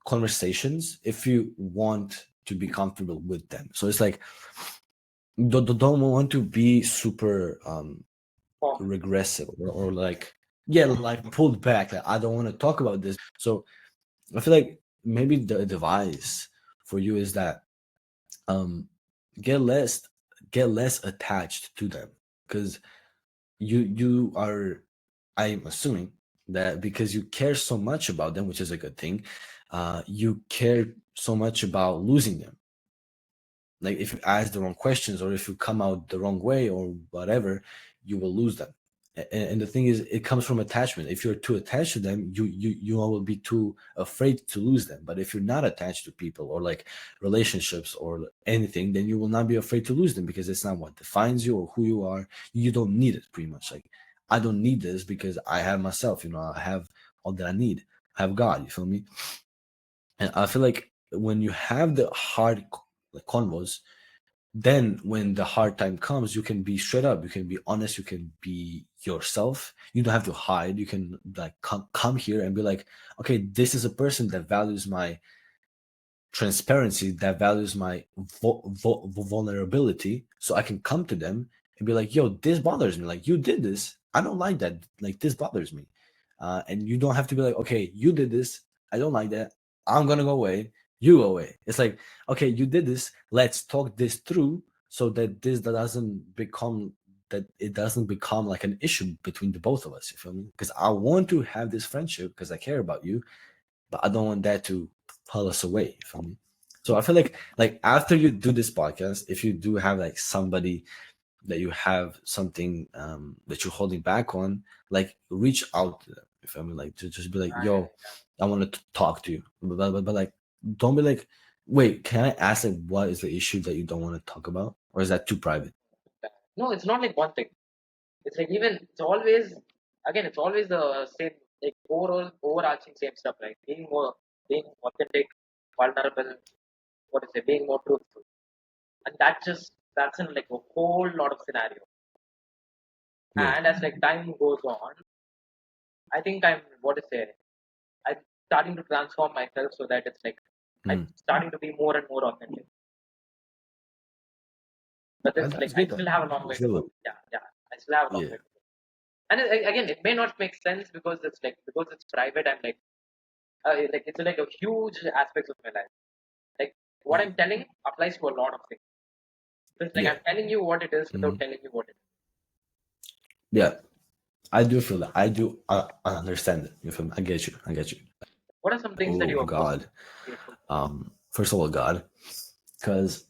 conversations if you want to be comfortable with them. So it's like don't want to be super form. regressive, or like yeah, like pulled back, like, I don't want to talk about this. So I feel like maybe the advice for you is that um get less get less attached to them, because you are, I'm assuming that because you care so much about them, which is a good thing, you care so much about losing them. Like if you ask the wrong questions, or if you come out the wrong way or whatever, you will lose them. And the thing is, it comes from attachment. If you're too attached to them, you will be too afraid to lose them. But if you're not attached to people, or like relationships or anything, then you will not be afraid to lose them, because it's not what defines you or who you are. You don't need it, pretty much. Like, I don't need this because I have myself, I have all that I need. I have God, you feel me? And I feel like when you have the hard like convos, then when the hard time comes, you can be straight up, you can be honest, you can be yourself. You don't have to hide. You can like come here and be like, okay, this is a person that values my transparency, that values my vulnerability, so I can come to them and be like, yo, this bothers me, like you did this, I don't like that, like this bothers me. And you don't have to be like, okay, you did this, I don't like that, I'm gonna go away, you go away. It's like, okay, you did this, let's talk this through, so that it doesn't become like an issue between the both of us, you feel me? Because I want to have this friendship because I care about you, but I don't want that to pull us away from me. So I feel like after you do this podcast, if you do have like somebody that you have something that you're holding back on, like reach out to them. If I mean, like to just be like, yo, I want to talk to you, but like don't be like, wait, can I ask like what is the issue that you don't want to talk about, or is that too private? No, it's not like one thing. It's like even it's always again it's always the same like overall overarching same stuff, like being authentic, vulnerable, what is it, being more truthful. And that's in like a whole lot of scenario. Yeah, And as like time goes on, I think I'm what is it? I'm starting to transform myself so that it's like I'm mm. starting to be more and more authentic. But it's like That's I good though. still have a long way That's to good. go. Yeah, yeah. I still have a long Yeah, way to go. And again, it may not make sense because it's like because it's private. I'm like it's like a huge aspects of my life. Like what yeah, I'm telling applies to a lot of things. So it's like yeah. I'm telling you what it is without Mhm. telling you what it is. Yeah. I do feel that. I do understand it. You feel me? I get you. I get you. What are some things that you Oh are most God. grateful for? First of all, God, because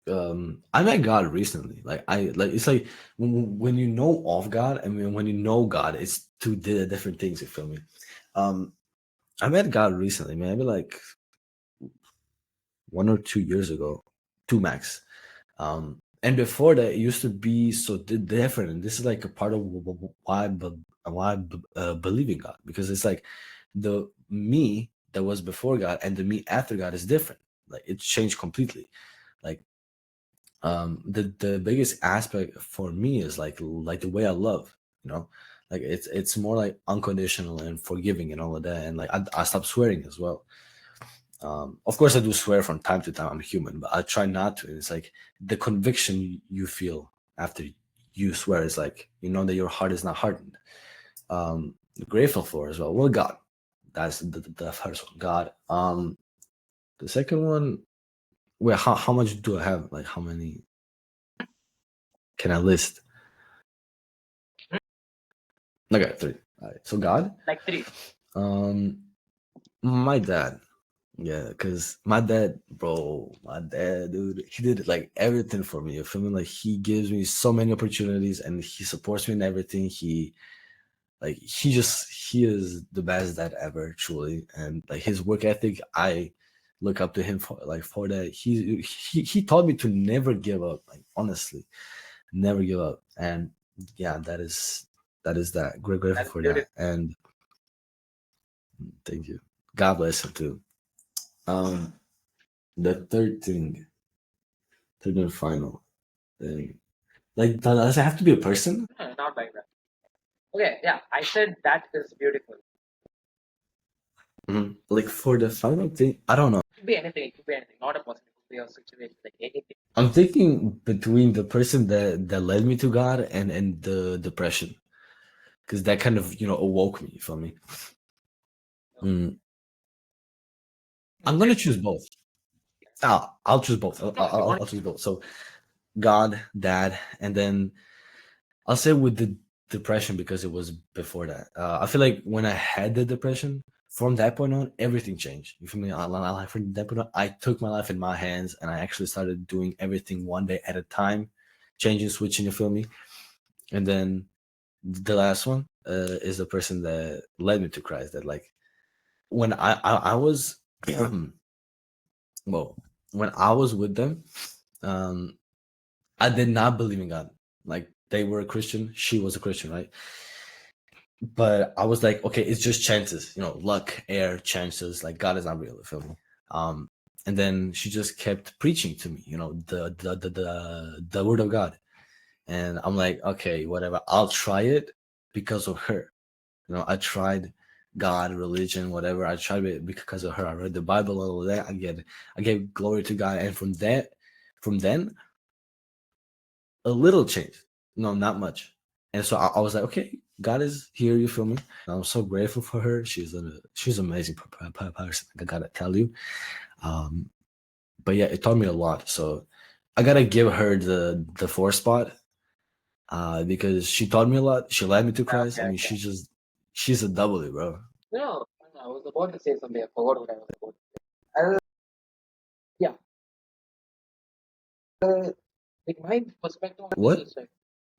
I met God recently. Like it's like when you know of God and when you know God, it's two different things. You feel me? Um, I met God recently, maybe like 1 or 2 years ago, two max. And before that, it used to be so different. And this is like a part of why I believe in God, because it's like the me that was before God and the me after God is different. Like it's changed completely. Like the biggest aspect for me is like the way I love, you know, like it's more like unconditional and forgiving and all of that. And like I stopped swearing as well. Of course, I do swear from time to time. I'm human, but I try not to. It's like the conviction you feel after you swear is like you know that your heart is not hardened. Grateful for as well. Well, God, that's the first one. God. The second one. Wait, how much do I have? Like, how many can I list? Okay, three. All right. So God. Like three. Um, my dad. Yeah, because my dad, bro, my dad, dude, he did like everything for me. You feel me? Like he gives me so many opportunities and he supports me in everything. He is the best dad ever, truly. And like his work ethic, I look up to him for that. He taught me to never give up. Like honestly, never give up. And yeah, that is that. Grateful That's for that. beautiful. And thank you. God bless him too. Um, the third and final thing. Like, does it have to be a person? Not like that. Okay, yeah, I said that is beautiful. Like for the final thing, I don't know. It could be anything. It could be anything. Not a person. It could be a situation. Like anything. I'm thinking between the person that led me to God and the depression, because that kind of awoke me. You feel me? Mm, I'm gonna choose both. I'll choose both. I'll, No, if you I'll, want. I'll choose both. So God, Dad, and then I'll say with the depression because it was before that. I feel like when I had the depression, from that point on, everything changed. You feel me? From that point on, I took my life in my hands and I actually started doing everything one day at a time, changing, switching. You feel me? And then the last one is the person that led me to Christ. That like when I was well, when I was with them, um, I did not believe in God. Like they were a Christian, she was a Christian, right? But I was like, okay, it's just chances, luck, air, chances. Like God is not real, you feel me? Um, and then she just kept preaching to me, the word of God, and I'm like, okay, whatever, I'll try it because of her. I tried God, religion, whatever. I tried it because of her. I read the Bible, all of that. I gave glory to God, and from then, a little change. No, not much. And so I was like, okay, God is here. You feel me? I'm so grateful for her. She's an amazing person. I gotta tell you. Um, but yeah, it taught me a lot. So I gotta give her the four spot because she taught me a lot. She led me to Yeah, Christ. I okay, mean, okay. she's a W, bro. No, I was about to say something. I forgot what I was about to say. Yeah. Like my perspective on this What? is like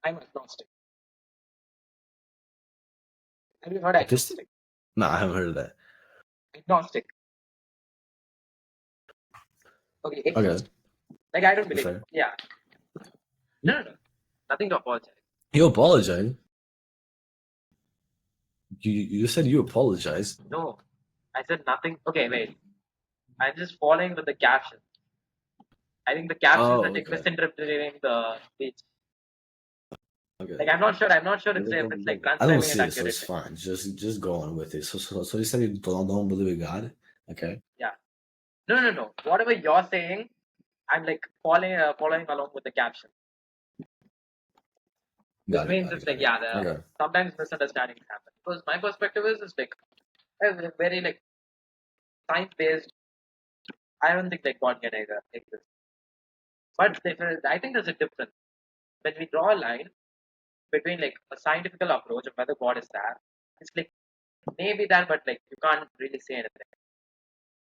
I'm agnostic. Have you heard Autistic? agnostic? No, I haven't heard of that. Agnostic. Okay, Okay, atheist. Like I don't believe. fair. Yeah. No, no, no. Nothing to apologize. You apologize. You said you apologize. No, I said nothing. Okay, wait. I'm just following with the caption. I think the captions are Oh, like okay. misinterpreting the speech. Okay, Like okay. I'm not sure if it's like I don't transcribing it see it, so it's accurately. fine. Just go on with it. So you said you don't believe in God? Okay, Yeah. No, no, no. Whatever you're saying, I'm like following along with the caption, which got it, means got it, it's got like it. yeah, Okay, sometimes misunderstandings happen because my perspective is like very like science based. I don't think like God can exist, but I think there's a difference when we draw a line. between like a scientific approach of whether God is there. It's like maybe there, but like you can't really say anything.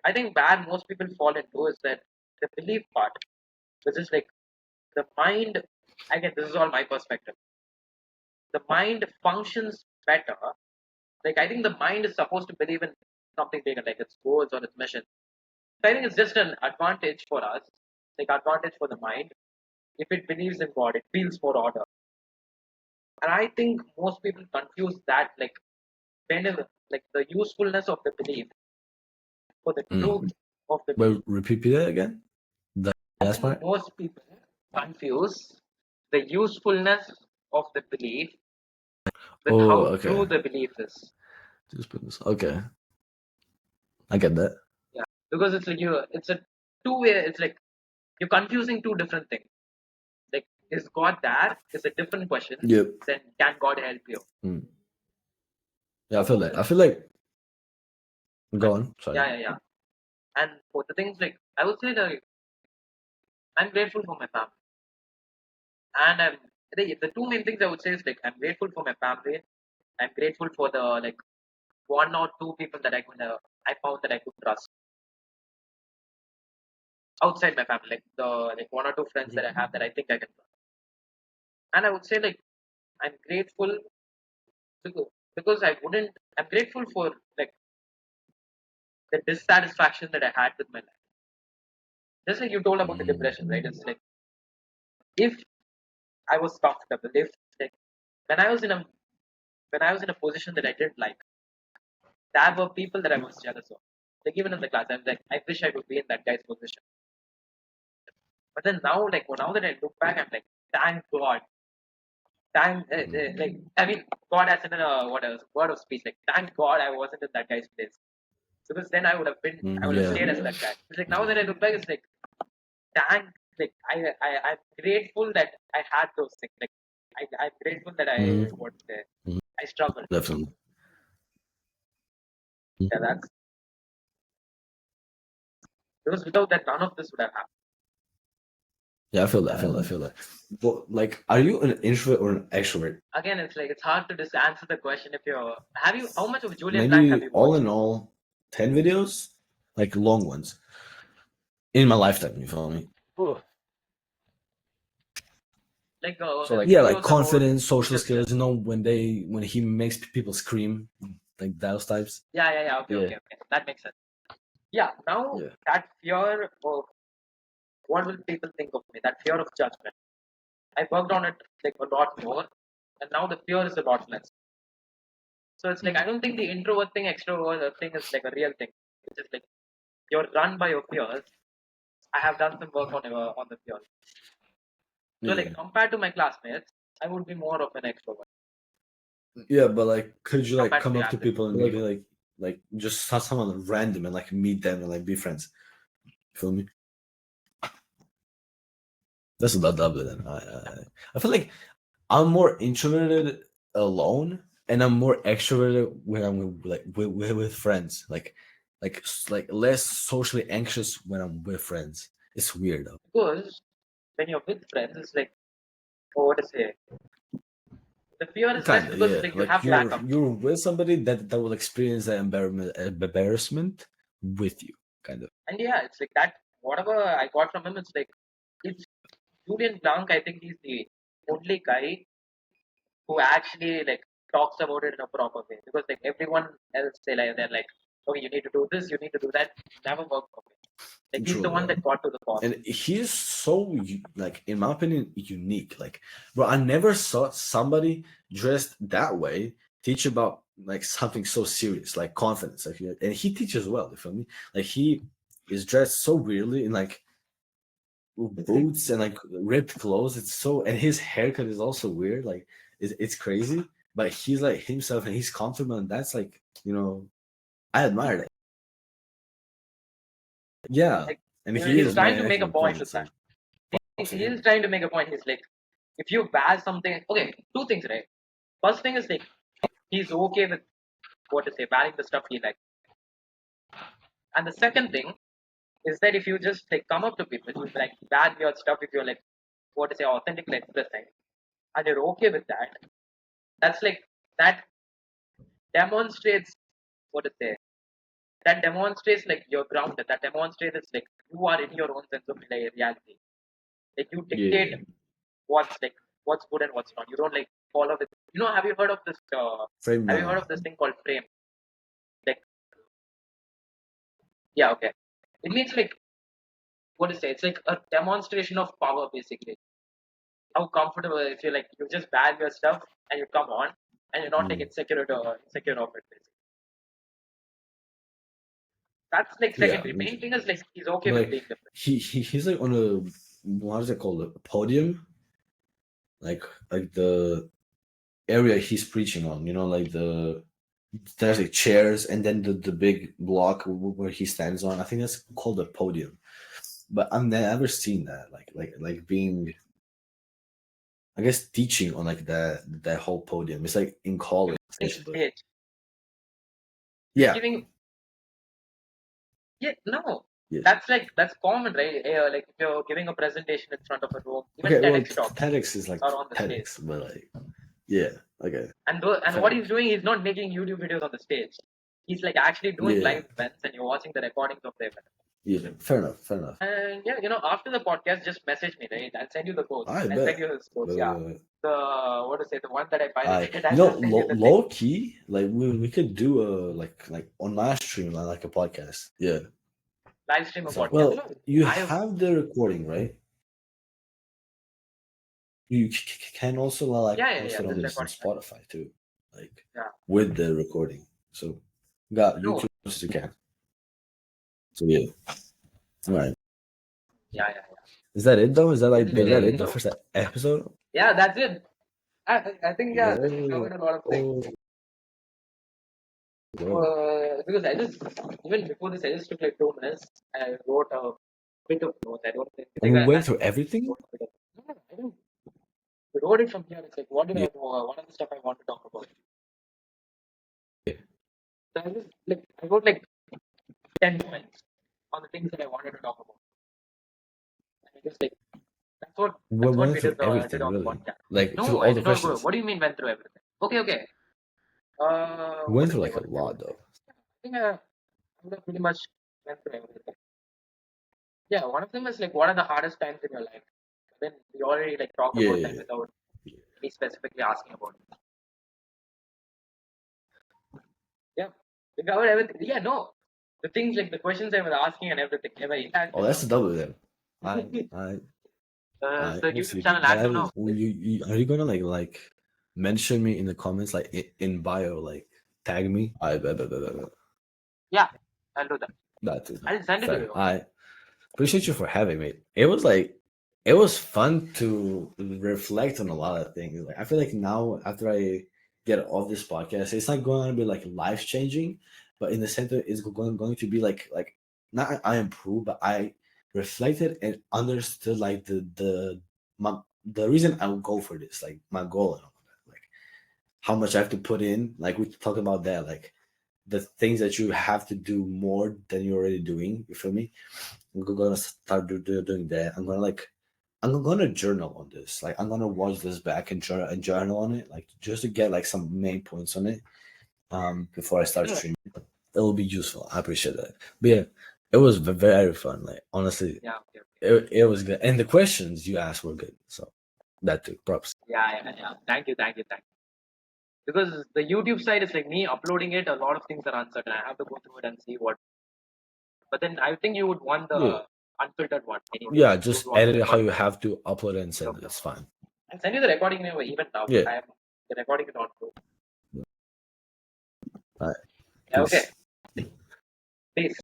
I think where most people fall into is that the belief part, which is like the mind. Again, this is all my perspective. The mind functions better. Like I think the mind is supposed to believe in something bigger, like its goals or its mission. So I think it's just an advantage for us, like advantage for the mind. If it believes in God, it feels more order. And I think most people confuse that, like whenever, like the usefulness of the belief for the Mm. truth of the belief. Wait, repeat that again. The I last think part. most people confuse the usefulness of the belief with Oh, how okay. true the belief is. Just put this. Okay, I get that. Yeah, because it's like it's a two-way. It's like you're confusing two different things. Like, is God there? Is a different question. Yep. Then, can God help you? Mm. Yeah, I feel that. I feel like. Go And on. Sorry. yeah. And for the things like I would say that I'm grateful for my family, and the two main things I would say is like I'm grateful for my family. I'm grateful for the like one or two people that I found that I could trust outside my family, like the like one or two friends that I have that I think I can trust. And I would say like I'm grateful because, because I wouldn't. I'm grateful for like the dissatisfaction that I had with my life. Just like you told about the Mm. depression, right? It's like if I was comfortable, if like when I was in a when I was in a position that I didn't like, there were people that I was jealous of. Like even in the class, I'm like, I wish I could be in that guy's position. But then now, like now that I look back, I'm like, thank God, like I mean, God has in a what else word of speech. Like thank God I wasn't in that guy's place because then I would have Yeah. stayed as that guy. It's like now that I look back, it's like thank like I'm grateful that I had those things. Like I'm grateful that Hmm. I struggled. Definitely. Yeah, that's because without that, none of this would have happened. Yeah, I feel that. I feel that. I feel that. But like, are you an introvert or an extrovert? Again, it's like it's hard to just answer the question if you're. Have you? How much of Julian Blank have Maybe you all watched? in all, 10 videos, like long ones in my lifetime. You feel me? Like So like, yeah, like videos about confidence, social just skills. When he makes people scream, like those types. yeah. Yeah, Okay. That makes sense. Yeah. Now yeah. that fear of what will people think of me? That fear of judgment. I worked on it like a lot more, and now the fear is a lot less. So it's like I don't think the introvert thing, extrovert thing is like a real thing. It's just like you're run by your fears. I have done some work on the fears. So Yeah. like compared to my classmates, I would be more of an extrovert Yeah, but like, could you like compared to come the up to average. people and be like just someone random and like meet them and like be friends? Feel me? That's a double then. I feel like I'm more introverted alone, and I'm more extroverted when I'm with friends. Like less socially anxious when I'm with friends. It's weird though. Because when you're with friends, it's like oh, what to say. The fear is less Kinda, because yeah. like you Like have backup. you're with somebody that will experience that embarrassment with you, kind of. And yeah, it's like that. Whatever I got from him, it's like it's Julian Blanc. I think he's the only guy who actually like talks about it in a proper way. Because like everyone else, they're like, okay, you need to do this, you need to do that. Never work for me. Like he's the True, one yeah. that got to the core. And he's so like, in my opinion, unique. Like, bro, I never saw somebody dressed that way teach about like something so serious, like confidence. Like, and he teaches well. You feel me? Like, he is dressed so weirdly in like boots and like ripped clothes. It's so, and his haircut is also weird. Like, it's crazy. But he's like himself, and he's confident. And that's like, I admire that. Yeah, Like and he he's is my trying to make a actual point point. with that. So props to He is him. trying to make a point. He's like, if you wear something, okay, two things, right? First thing is like he's okay with what to say, wearing the stuff he likes. And the second thing is that if you just like come up to people, you like wear your stuff if you're like what to say, authentically expressing, and you're okay with that, That's like that demonstrates what to say. That demonstrates like you're grounded. That demonstrates like you are in your own sense of reality. Like you dictate Yeah. what's like what's good and what's not. You don't like follow with. Have you heard of this? Frame Have you heard now. of this thing called frame? Like, yeah, okay. It means like what to say? It's like a demonstration of power, basically. How comfortable if you like you just bag your stuff and you come on and you're not like insecure of it. Basically. That's like Yeah. secondary. Main thing is like he's okay with Like being different. he's like on a, what is it called, a podium, like the area he's preaching on, like there's like chairs and then the big block where he stands on. I think that's called a podium, but I've never seen that like being, I guess, teaching on like that whole podium. It's like in college, but Stage. He's yeah, giving no. yeah. That's common, right? Like if you're giving a presentation in front of a room, even Okay, well, TEDx talks TEDx is like are on the stage. TEDx, but like, yeah, okay. And Fair what enough. he's doing, he's not making YouTube videos on the stage. He's like actually doing Yeah, live events, and you're watching the recordings of the event. yeah, fair enough, fair enough. And yeah, after the podcast, just message me, right? I'll send you the codes. I I'll send bet. you his codes. Yeah, Uh, the what to say, the one that I I pirated. I'll just send you the thing. low key, like we could do a like on live stream like a podcast. Yeah. Live stream a So podcast. well, you I have have the recording, right? You can also like post yeah. it on This this on recording. Right? Spotify too, like Yeah. with the recording. So got No. YouTube as you can. So yeah. All right. Yeah. Is that it though? Is that like the No. first episode? Yeah, that's it. I think yeah, we Oh, covered a lot of things. oh, Because I just even before this, I just took like 2 minutes. I wrote a bit of notes. I don't think we like went through everything. wrote a bit of, no, I didn't. I wrote it from here. It's like what did Yeah. I know? What are the stuff I want to talk about? So I just like I wrote like 10 points on the things that I wanted to talk about. And I just like We that's what went we through did everything on the really, podcast. like through No, I all the did not go. questions. What do you mean went through everything? Okay. We What went to through say? like a lot though. I think I would have pretty much went through everything. Yeah, one of them is like, what are the hardest times in your life? Then we already like talked Yeah, about yeah, that yeah. without me specifically asking about it. Yeah, we covered everything. Yeah, no, the things like the questions I was asking and everything. They were intact. Oh, that's a double then. I The we'll YouTube see. channel That active is, now. are you gonna like mention me in the comments, like in bio, like tag me? I bet. Yeah, I'll do that. That too. I'll send it to Fair. you. I appreciate you for having me. It was fun to reflect on a lot of things. Like I feel like now after I get off this podcast, it's not going to be like life changing, but in the center it's going to be like not I improved, but I reflected and understood like the reason I would go for this, like my goal and all that, like how much I have to put in. Like we talked about that, like the things that you have to do more than you're already doing. You feel me? I'm gonna start doing that. I'm gonna journal on this. Like I'm gonna watch this back and journal on it, like just to get like some main points on it. Before I start Yeah, streaming, it will be useful. I appreciate that. But yeah, it was very fun. Like honestly, yeah, it was good, and the questions you asked were good. So that too, props. yeah. Thank you. Because the YouTube side is like me uploading it. A lot of things are uncertain. I have to go through it and see what. But then I think you would want Yeah, the unfiltered one anyway. yeah. You would Just want the edit it how recording. you have to, upload it and send it. Okay. It's fine. I'll send you the recording anyway, even now. Yeah. The recording is not good. All right. Yeah, okay. Peace.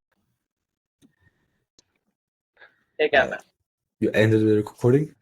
Take care, man. You ended the recording.